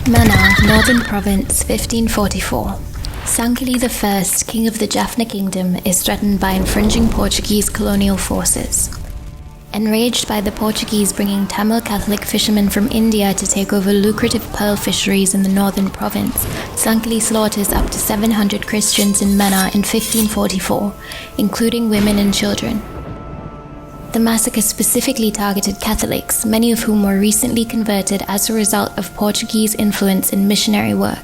Mannar, Northern Province, 1544. Cankili the First, king of the Jaffna Kingdom, is threatened by infringing Portuguese colonial forces. Enraged by the Portuguese bringing Tamil Catholic fishermen from India to take over lucrative pearl fisheries in the northern province, Cankili slaughters up to 700 Christians in Mannar in 1544, including women and children. The massacre specifically targeted Catholics, many of whom were recently converted as a result of Portuguese influence in missionary work.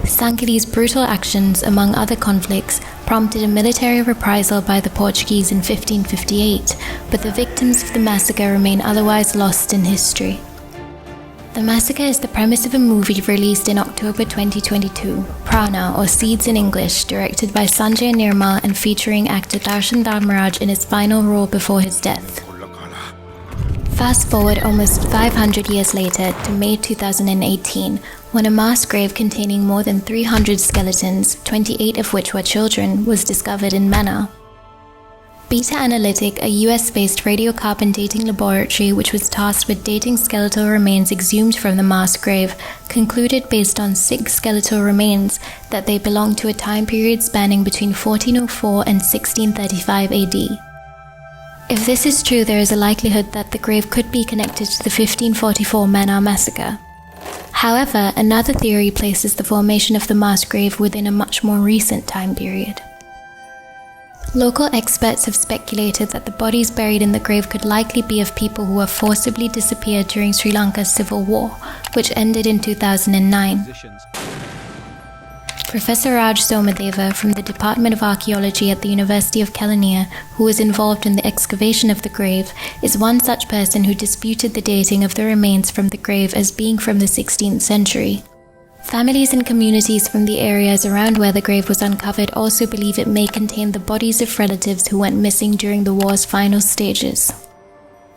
Cankili's brutal actions, among other conflicts, prompted a military reprisal by the Portuguese in 1558, but the victims of the massacre remain otherwise lost in history. The massacre is the premise of a movie released in October 2022, Praana, or Seeds in English, directed by Sanjay Nirmal and featuring actor Darshan Dharmaraj in his final role before his death. Fast forward almost 500 years later to May 2018, when a mass grave containing more than 300 skeletons, 28 of which were children, was discovered in Mannar. Beta Analytic, a US-based radiocarbon dating laboratory which was tasked with dating skeletal remains exhumed from the mass grave, concluded based on 6 skeletal remains that they belonged to a time period spanning between 1404 and 1635 AD. If this is true, there is a likelihood that the grave could be connected to the 1544 Mannar massacre. However, another theory places the formation of the mass grave within a much more recent time period. Local experts have speculated that the bodies buried in the grave could likely be of people who were forcibly disappeared during Sri Lanka's civil war, which ended in 2009. Professor Raj Somadeva from the Department of Archaeology at the University of Kelaniya, who was involved in the excavation of the grave, is one such person who disputed the dating of the remains from the grave as being from the 16th century. Families and communities from the areas around where the grave was uncovered also believe it may contain the bodies of relatives who went missing during the war's final stages.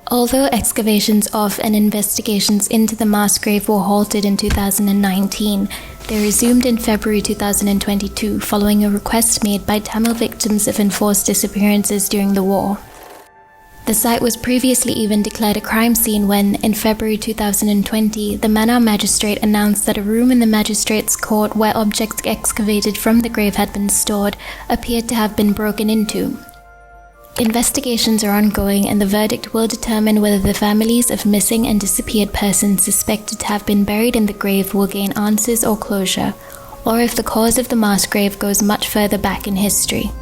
Although excavations of and investigations into the mass grave were halted in 2019, they resumed in February 2022 following a request made by Tamil victims of enforced disappearances during the war. The site was previously even declared a crime scene when, in February 2020, the Mannar magistrate announced that a room in the magistrate's court where objects excavated from the grave had been stored appeared to have been broken into. Investigations are ongoing, and the verdict will determine whether the families of missing and disappeared persons suspected to have been buried in the grave will gain answers or closure, or if the cause of the mass grave goes much further back in history.